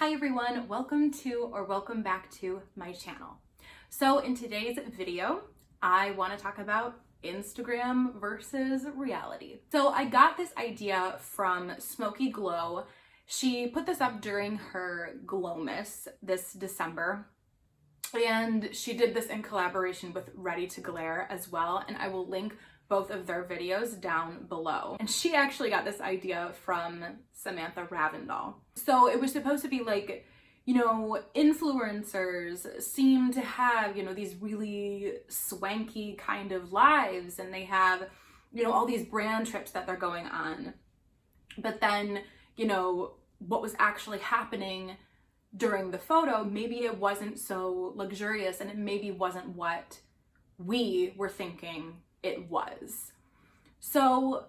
Hi everyone, welcome back to my channel. So in today's video, I want to talk about Instagram versus reality. So I got this idea from Smokey Glow. She put this up during her Glowmas this December, and she did this in collaboration with Ready to Glare as well, and I will link both of their videos down below. And she actually got this idea from Samantha Ravndal. So it was supposed to be like, influencers seem to have, these really swanky kind of lives, and they have, all these brand trips that they're going on. But then, what was actually happening during the photo, maybe it wasn't so luxurious, and it maybe wasn't what we were thinking it was. So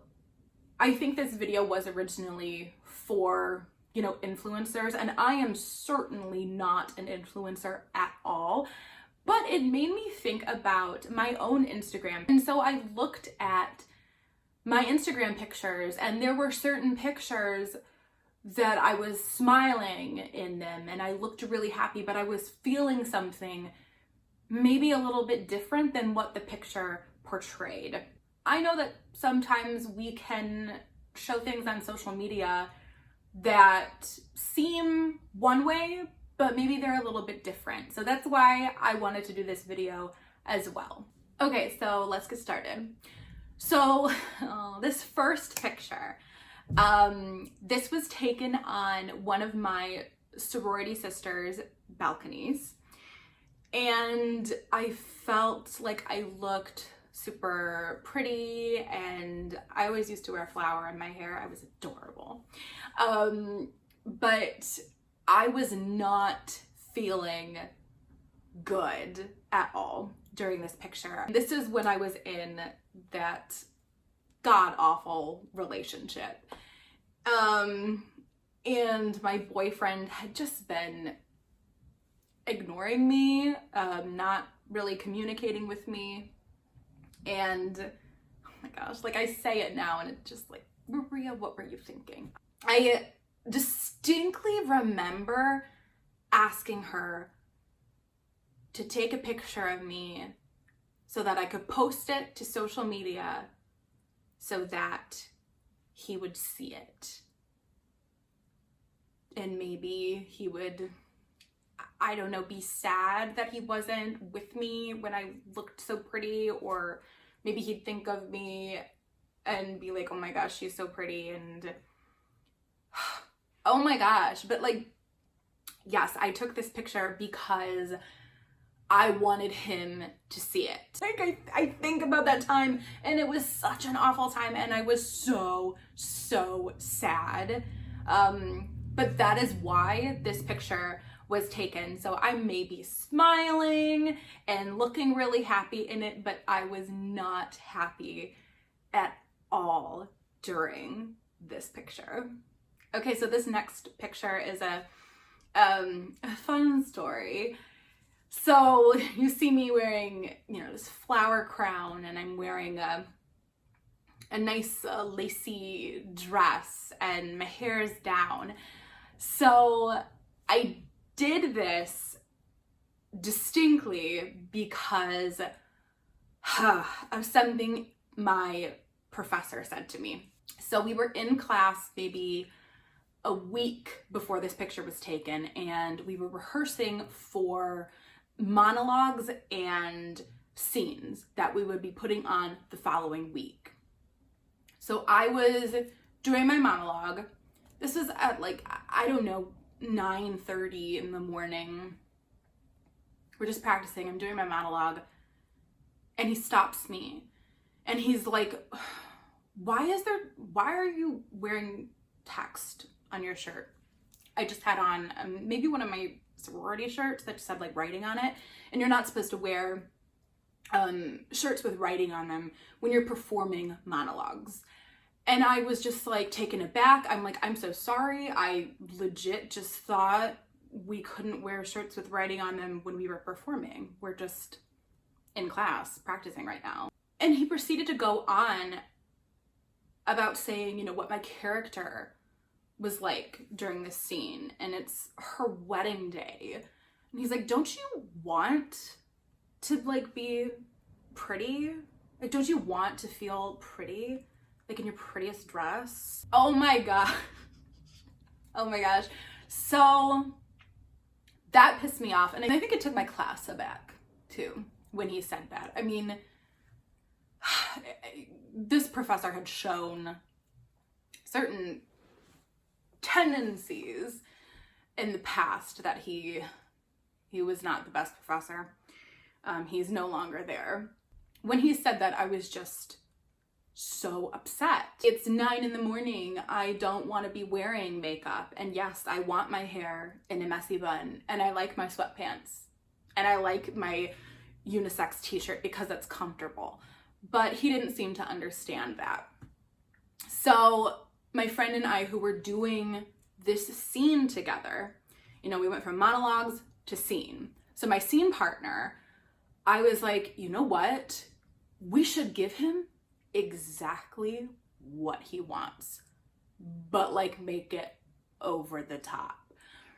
I think this video was originally for, influencers, and I am certainly not an influencer at all, but it made me think about my own Instagram. And so I looked at my Instagram pictures, and there were certain pictures that I was smiling in them and I looked really happy, but I was feeling something maybe a little bit different than what the picture portrayed. I know that sometimes we can show things on social media that seem one way, but maybe they're a little bit different. So that's why I wanted to do this video as well. Okay, so let's get started. So this first picture, this was taken on one of my sorority sisters' balconies, and I felt like I looked super pretty, and I always used to wear a flower in my hair. I was adorable. But I was not feeling good at all during this picture. This is when I was in that god-awful relationship. And my boyfriend had just been ignoring me, not really communicating with me. And oh my gosh, like I say it now and it's just like, Maria, what were you thinking? I distinctly remember asking her to take a picture of me so that I could post it to social media so that he would see it. And maybe he would, I don't know, be sad that he wasn't with me when I looked so pretty, or maybe he'd think of me and be like, oh my gosh, she's so pretty, and oh my gosh. But like, yes, I took this picture because I wanted him to see it. Like I think about that time, and it was such an awful time, and I was so sad. But that is why this picture was taken. So I may be smiling and looking really happy in it, but I was not happy at all during this picture. Okay, so this next picture is a fun story. So you see me wearing, this flower crown, and I'm wearing a nice lacy dress, and my hair is down. So I did this distinctly because of something my professor said to me. So we were in class maybe a week before this picture was taken, and we were rehearsing for monologues and scenes that we would be putting on the following week. So I was doing my monologue. This was at 9:30 in the morning. We're just practicing. I'm doing my monologue, and he stops me, and he's like, why are you wearing text on your shirt? I just had on maybe one of my sorority shirts that just had like writing on it, and you're not supposed to wear shirts with writing on them when you're performing monologues. And I was just like taken aback. I'm like, I'm so sorry. I legit just thought we couldn't wear shirts with writing on them when we were performing. We're just in class practicing right now. And he proceeded to go on about saying, what my character was like during this scene, and it's her wedding day. And he's like, don't you want to like be pretty? Like, don't you want to feel pretty? Like in your prettiest dress? Oh my God. Oh my gosh. So that pissed me off. And I think it took my class aback too when he said that. I mean, this professor had shown certain tendencies in the past that he was not the best professor. He's no longer there. When he said that, I was just so upset. It's 9 a.m. I don't want to be wearing makeup. And yes, I want my hair in a messy bun. And I like my sweatpants. And I like my unisex t-shirt because it's comfortable. But he didn't seem to understand that. So my friend and I, who were doing this scene together, you know, we went from monologues to scene. So my scene partner, I was like, you know what? We should give him exactly what he wants, but like make it over the top.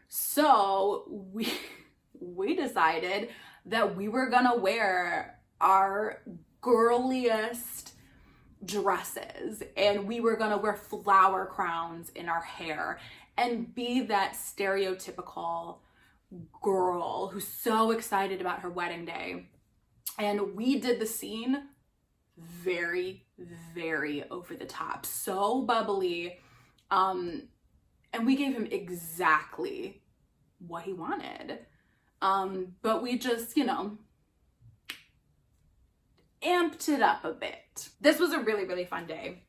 So we decided that we were gonna wear our girliest dresses, and we were gonna wear flower crowns in our hair and be that stereotypical girl who's so excited about her wedding day. And we did the scene very, very over the top, so bubbly, and we gave him exactly what he wanted, but we just, you know, amped it up a bit. This was a really, really fun day.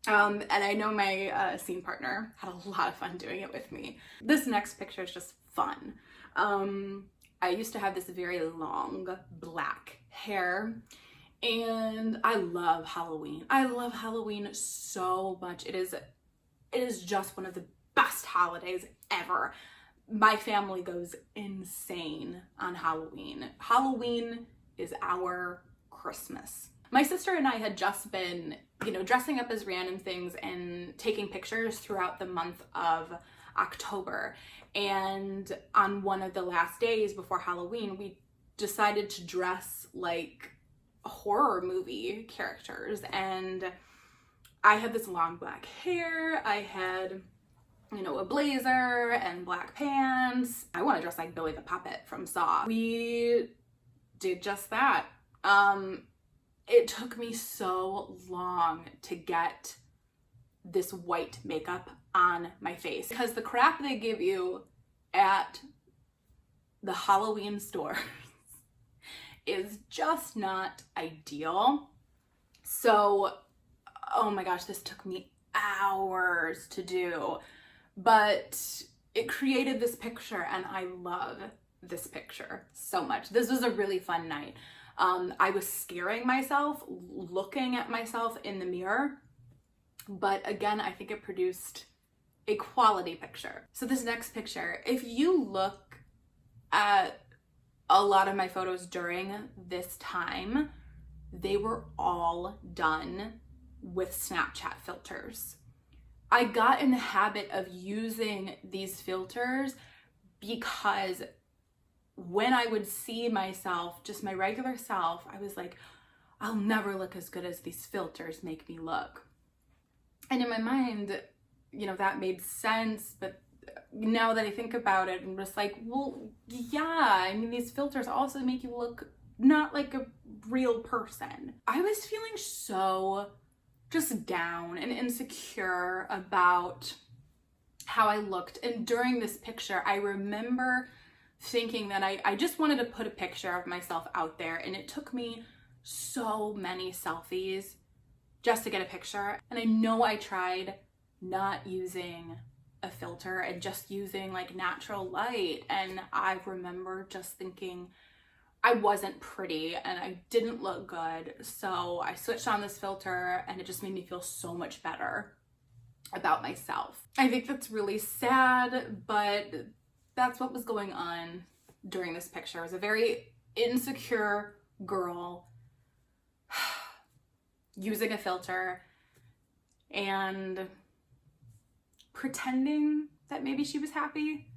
And I know my scene partner had a lot of fun doing it with me. This next picture is just fun. I used to have this very long black hair, and I love Halloween. I love Halloween so much. It is just one of the best holidays ever. My family goes insane on Halloween. Halloween is our Christmas. My sister and I had just been, you know, dressing up as random things and taking pictures throughout the month of October. And on one of the last days before Halloween, we decided to dress like horror movie characters. And I had this long black hair. I had, you know, a blazer and black pants. I want to dress like Billy the Puppet from Saw. We did just that. It took me so long to get this white makeup on my face because the crap they give you at the Halloween stores is just not ideal. So, oh my gosh, this took me hours to do, but it created this picture, and I love this picture so much. This was a really fun night. I was scaring myself looking at myself in the mirror, but again, I think it produced a quality picture. So this next picture, if you look at a lot of my photos during this time, they were all done with Snapchat filters. I got in the habit of using these filters because when I would see myself, just my regular self, I was like, I'll never look as good as these filters make me look. And in my mind, you know, that made sense, but now that I think about it, I'm just like, well, yeah, I mean, these filters also make you look not like a real person. I was feeling so just down and insecure about how I looked. And during this picture, I remember thinking that I just wanted to put a picture of myself out there, and it took me so many selfies just to get a picture. And I know I tried not using a filter and just using like natural light, and I remember just thinking I wasn't pretty and I didn't look good, so I switched on this filter and it just made me feel so much better about myself. I think that's really sad, but that's what was going on during this picture. I was a very insecure girl using a filter, and pretending that maybe she was happy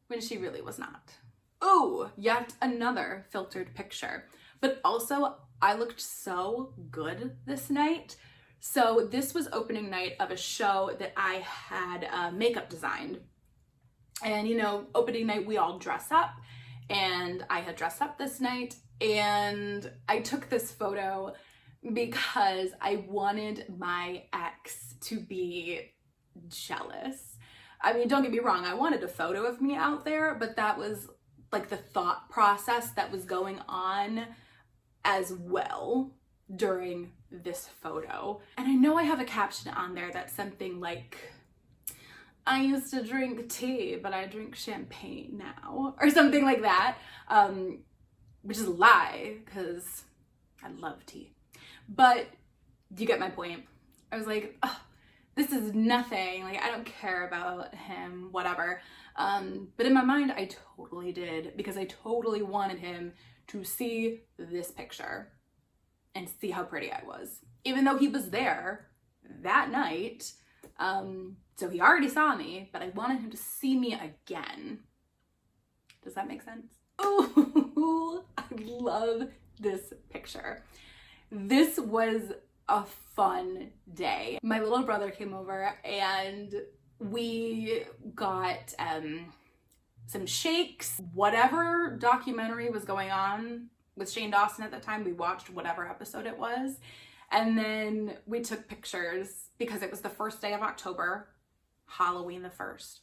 when she really was not. Oh, yet another filtered picture. But also, I looked so good this night. So this was opening night of a show that I had makeup designed. And you know, opening night, we all dress up, and I had dressed up this night, and I took this photo because I wanted my ex to be jealous. I mean, don't get me wrong, I wanted a photo of me out there, but that was like the thought process that was going on as well during this photo. And I know I have a caption on there that's something like, I used to drink tea, but I drink champagne now, or something like that, which is a lie, because I love tea. But you get my point. I was like, oh, this is nothing, like, I don't care about him, whatever. But in my mind, I totally did, because I totally wanted him to see this picture and see how pretty I was. Even though he was there that night, so he already saw me, but I wanted him to see me again. Does that make sense? Oh, I love this picture. This was a fun day. My little brother came over and we got some shakes. Whatever documentary was going on with Shane Dawson at the time, we watched whatever episode it was. And then we took pictures because it was the first day of October, Halloween the 1st.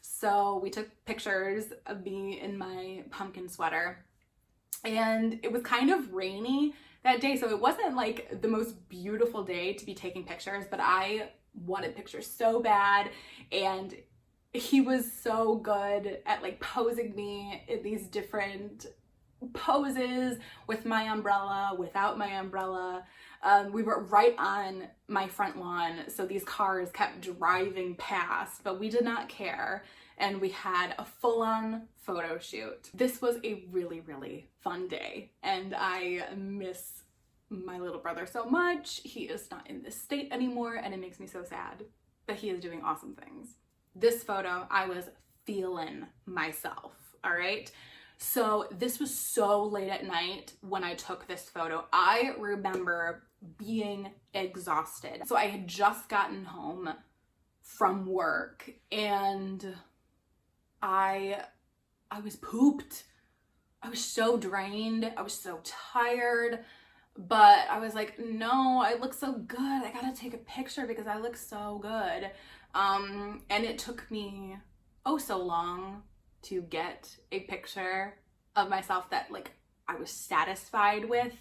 So we took pictures of me in my pumpkin sweater. And it was kind of rainy that day, so it wasn't like the most beautiful day to be taking pictures, but I wanted pictures so bad, and he was so good at like posing me in these different poses with my umbrella, without my umbrella. We were right on my front lawn, so these cars kept driving past, but we did not care, and we had a full-on photo shoot. This was a really, really fun day, and I miss my little brother so much. He is not in this state anymore, and it makes me so sad, but he is doing awesome things. This photo, I was feeling myself, all right? So this was so late at night when I took this photo. I remember being exhausted. So I had just gotten home from work, and I was pooped. I was so drained. I was so tired, but I was like, no, I look so good. I gotta take a picture because I look so good. And it took me oh so long to get a picture of myself that like I was satisfied with.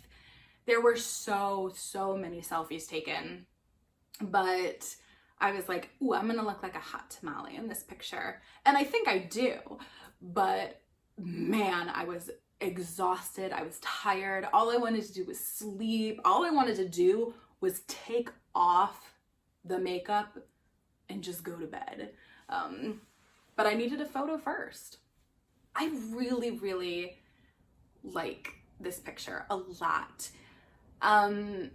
There were so many selfies taken, but I was like, ooh, I'm gonna look like a hot tamale in this picture. And I think I do, but man, I was exhausted. I was tired. All I wanted to do was sleep. All I wanted to do was take off the makeup and just go to bed. But I needed a photo first. I really, really like this picture a lot. I'm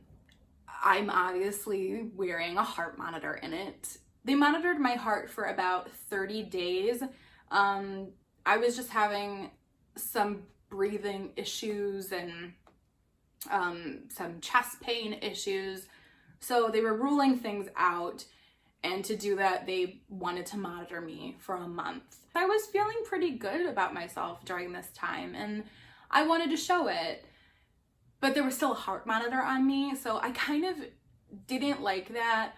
obviously wearing a heart monitor in it. They monitored my heart for about 30 days. I was just having some breathing issues and some chest pain issues. So they were ruling things out, and to do that, they wanted to monitor me for a month. I was feeling pretty good about myself during this time, and I wanted to show it. But there was still a heart monitor on me, so I kind of didn't like that.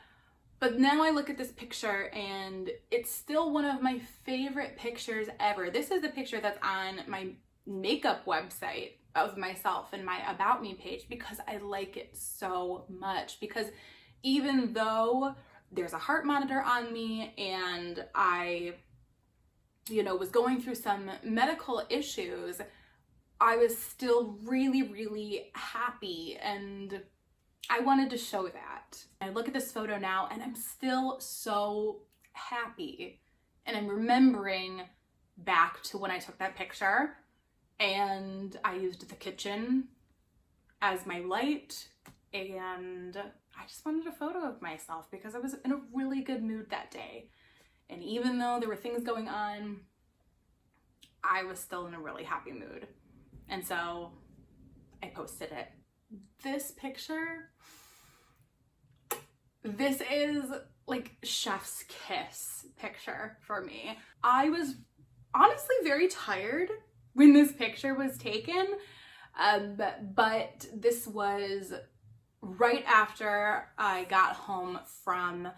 But now I look at this picture and it's still one of my favorite pictures ever. This is the picture that's on my makeup website of myself and my About Me page because I like it so much. Because even though there's a heart monitor on me and I, was going through some medical issues, I was still really, really happy, and I wanted to show that. I look at this photo now and I'm still so happy, and I'm remembering back to when I took that picture and I used the kitchen as my light, and I just wanted a photo of myself because I was in a really good mood that day. And even though there were things going on, I was still in a really happy mood. And so I posted it. This picture, this is like chef's kiss picture for me. I was honestly very tired when this picture was taken, but this was right after I got home from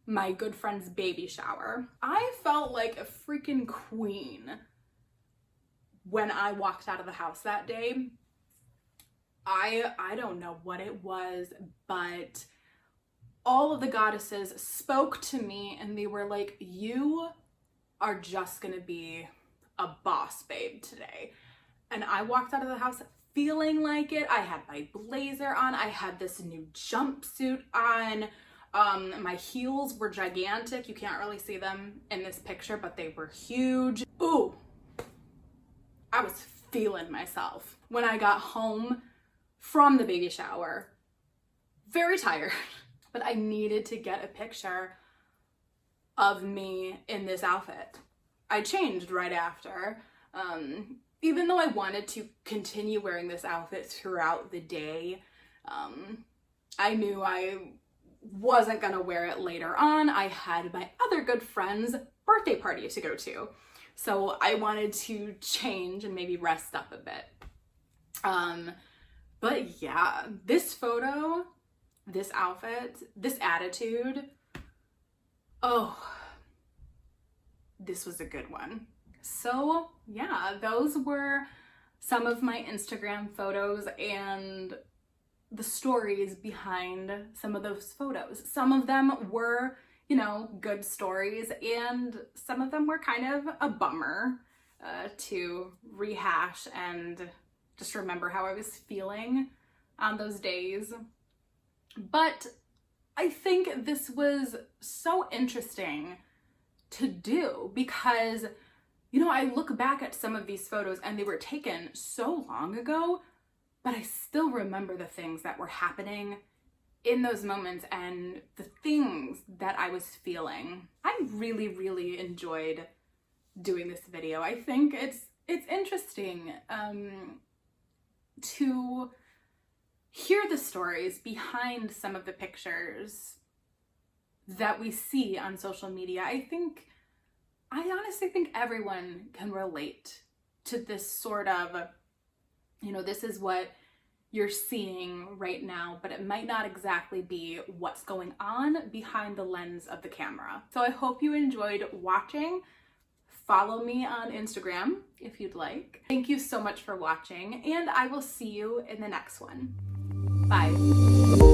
my good friend's baby shower. I felt like a freaking queen when I walked out of the house that day. I don't know what it was, but all of the goddesses spoke to me and they were like, you are just gonna be a boss babe today. And I walked out of the house feeling like it. I had my blazer on, I had this new jumpsuit on, my heels were gigantic. You can't really see them in this picture, but they were huge. Ooh, I was feeling myself. When I got home from the baby shower, very tired, but I needed to get a picture of me in this outfit. I changed right after, even though I wanted to continue wearing this outfit throughout the day. I knew I wasn't gonna wear it later on. I had my other good friend's birthday party to go to, so I wanted to change and maybe rest up a bit. But yeah, this photo, this outfit, this attitude, oh, this was a good one. So yeah, those were some of my Instagram photos and the stories behind some of those photos. Some of them were, you know, good stories, and some of them were kind of a bummer to rehash and just remember how I was feeling on those days. But I think this was so interesting to do because, you know, I look back at some of these photos and they were taken so long ago, but I still remember the things that were happening in those moments and the things that I was feeling. I really, really enjoyed doing this video. I think it's interesting to hear the stories behind some of the pictures that we see on social media. I honestly think everyone can relate to this sort of, you know, this is what you're seeing right now, but it might not exactly be what's going on behind the lens of the camera. So I hope you enjoyed watching. Follow me on Instagram if you'd like. Thank you so much for watching, and I will see you in the next one. Bye.